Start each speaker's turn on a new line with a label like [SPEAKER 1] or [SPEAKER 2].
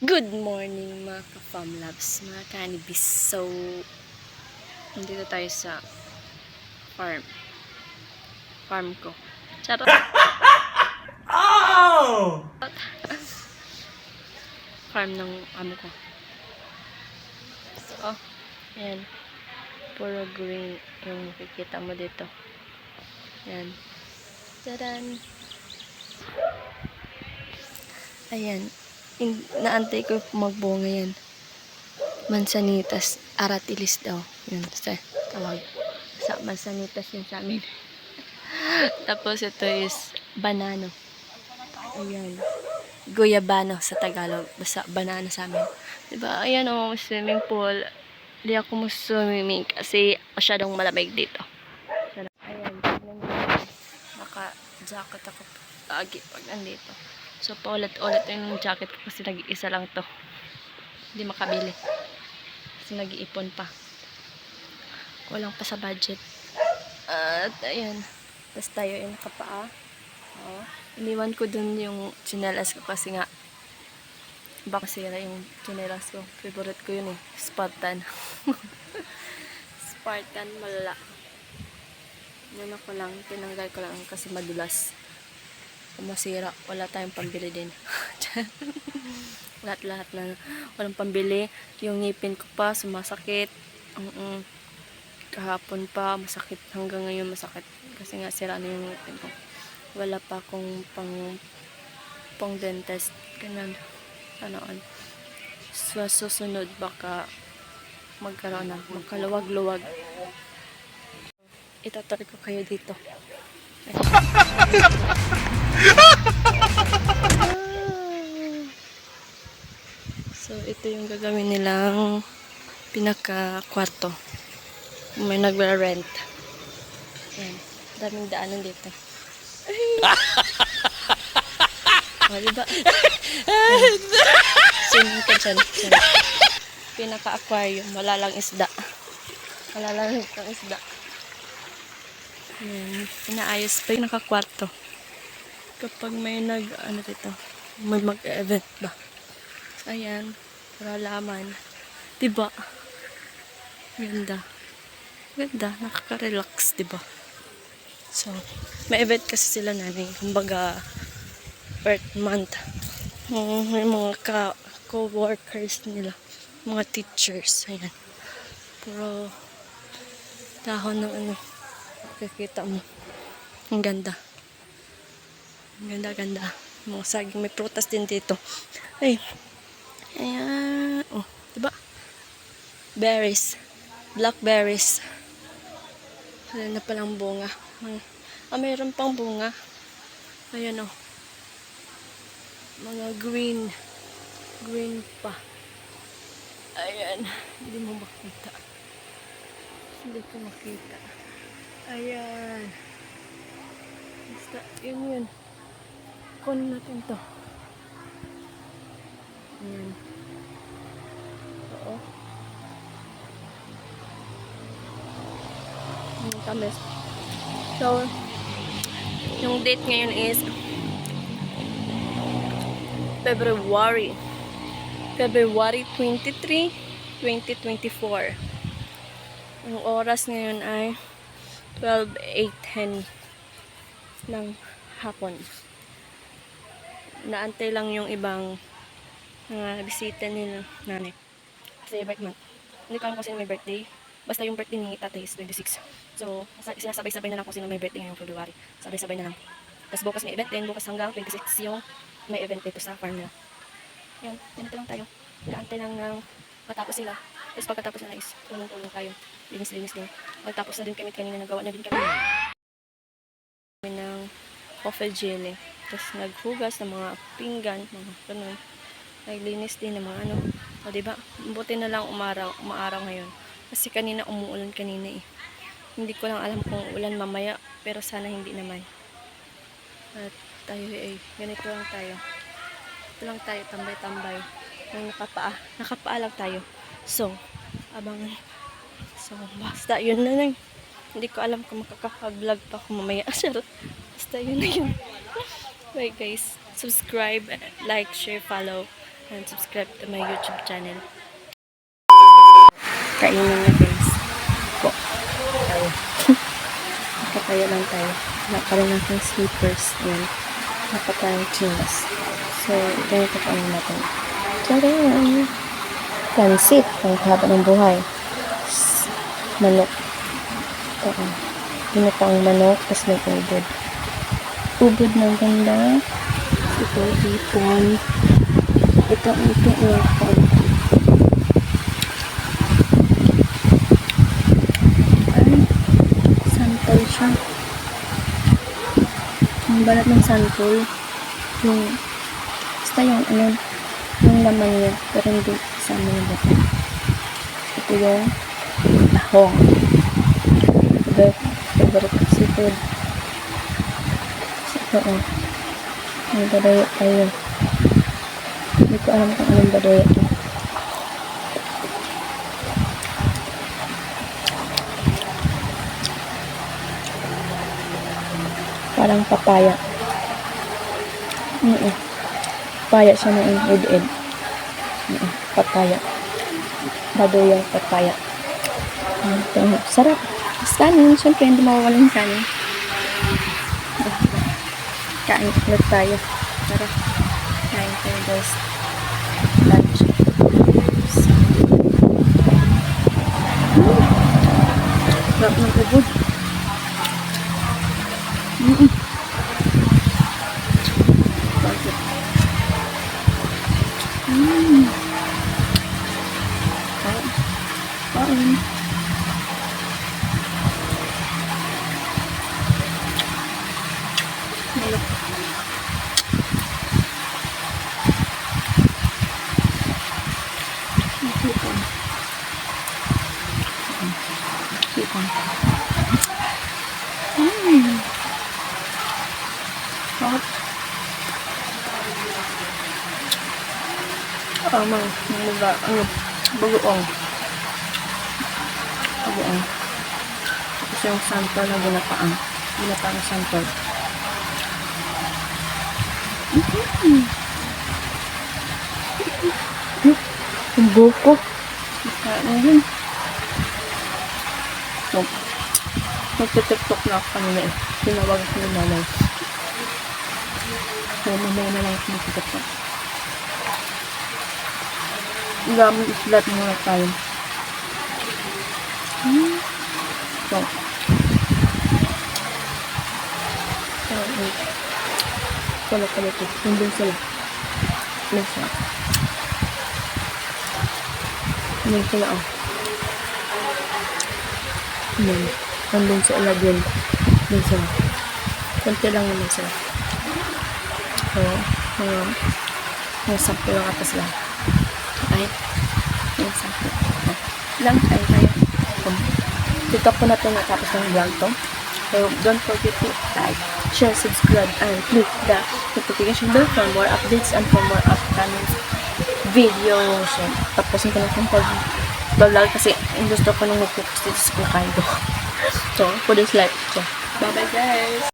[SPEAKER 1] Good morning mga ka-fam loves, mga kanibis. So, nandito tayo sa farm. Farm ko. Charot.
[SPEAKER 2] Oh!
[SPEAKER 1] Farm ng amo ko. So, ayan. Puro green yung makikita mo dito. Ayan. Tadan! Ayan. Naantay ko magbunga yan. Mansanitas, aratilis daw. Yun, sa tawag. Sa mansanitas yun sa amin. Tapos ito is banano. Ayan. Guyabano sa Tagalog. Basta banana sa amin. Diba? Ayan o, swimming pool. Hindi ako swimming kasi masyadong malamig dito. Ayan. Tignan nyo. Naka-jacket ako lagi pag nandito. So, paulit-ulit yung jacket ko kasi nag-iisa lang to. Hindi makabili. Kasi nag-iipon pa. Walang pa sa budget. At, ayan. Tapos tayo ay nakapaa. Oh. Iniwan ko dun yung chinelas ko kasi nga baka sira yung chinelas ko. Favorite ko yun eh. Spartan. Spartan, malala. Ano ko lang, tinanggal ko lang kasi madulas. Kung masira, wala tayong pambili din. Lahat-lahat na walang pambili. Yung ngipin ko pa, sumasakit. Kahapon pa, masakit. Hanggang ngayon masakit. Kasi nga sira na yung ngipin ko. Wala pa akong pang dentist. Ganun. Anoon. Sa susunod, baka magkaroon na. Magkaluwag-luwag. Itatur ko kayo dito. So, ito yung gagawin nilang pinaka-kwarto. May nagre-rent. Ayan. Daming daanan dito. O, diba? Swimming ka dyan. Pinaka-aquarium. Wala lang isda. Wala lang isda. Ayan. Inaayos pa yung nakakwarto. Kapag may dito, may mag-event ba? So, ayan. Para laman. Diba? Ganda. Ganda. Nakaka-relax, diba? So, may event kasi sila nanay. Kumbaga, Earth Month. May mga co-workers nila. Mga teachers. Ayan. Puro dahon ng nakikita mo. Ang ganda. Ang ganda-ganda. Mga saging. May prutas din dito. Ay. Ayan. Oh, diba? Berries. Blackberries. Wala na palang bunga. Mayroon pang bunga. Ayan, oh. Mga green. Green pa. Ayan. Hindi mo makita. Hindi ko makita. Ayan. Basta, yun. Kunin natin to. Ayan. Oo. Ang tamis. So, yung date ngayon is February 23, 2024. Ang oras ngayon ay 12:08 ng hapon. Naantay lang yung ibang bisita nila nanay. Kasi birthday month. Hindi ko alam kung sino may birthday. Basta yung birthday ni tatay is 26. So, sinasabay-sabay na lang kung sino may birthday ngayong February. Sabay-sabay na lang. Tapos bukas may event din. Bukas hanggang 26 yung may event dito sa farm nila. Yan. Ganito lang tayo. Naantay lang ng matapos sila. Tapos pagkatapos na is tulong-tulong tayo. Linis-linis din. Pagtapos na din kami kanina. Nagawa na din kami ng coffee jelly. Tapos naghugas ng mga pinggan. Mga ganun. Naglinis din ng mga ano. O diba? Buti na lang umaaraw ngayon. Kasi kanina umuulan kanina eh. Hindi ko lang alam kung ulan mamaya. Pero sana hindi naman. At tayo eh. Ganito lang tayo. Ito lang tayo. Tambay-tambay. Nang nakapaa lang tayo. So, basta yun na lang. Hindi ko alam kung makakapag-vlog pa ako mamaya. Charot. Basta yun na yun. Bye guys. Subscribe, like, share, follow. and subscribe to my YouTube channel. Kainin na guys. Po. Tayo. Nakatayo lang tayo. Nakaroon natin slippers. Yan. Nakatayong chinas. So, ganito pa ano natin. Tadaan! Pansit. Ang haba ng buhay. Manok. Oo. Ginataang manok. Tapos may ubod. Ubod ng ganda. Ito, ipon. Ito, ipon. Santol siya. Ang balat ng santol. Yung, basta yung ano, yung laman niya. Pero hindi kasama yung bato. Ito yung tahong. Favorite ko seafood. Ito oh. May badaya tayo. Hindi ko alam kung anong badaya ito. Parang papaya. Papaya siya na yung ed-ed. Papaya. Baduyang papaya. Ito. Sarap. Kanin. Siyempre, hindi mawawalan kanin. Kain ulit tayo. Tara. Kain tayo guys. Lunch. Sarap ng ubod. Bakit? Kain. Malap. Sipon. Sarap. Mga bagoong. Bagoong. Tapos yung santol na ginataang. Ginataang santol. Ang buko. Ano yun? So, magte-tiktok na ako kanina eh. Tinawag ko yung nanay. So, mamaya na lang ako magte-tiktok. Gamit islat muna tayo. So, wala pala ito. Nandun sila. Nandun sila, oh. Nandun sila din. Nandun sila. Kunti lang naman sila. So, sakto lang atas lang. Okay? Sakto. Lang tayo tayo. Dito po na ito natapos ng vlog to. So, don't forget to like, share, subscribe, and click the notification bell for more updates and for more upcoming videos. So, tapusin ko na itong pag-vlog kasi gusto ko nung mag-focus dito sa kukain ko. So, for this life. So, bye-bye guys!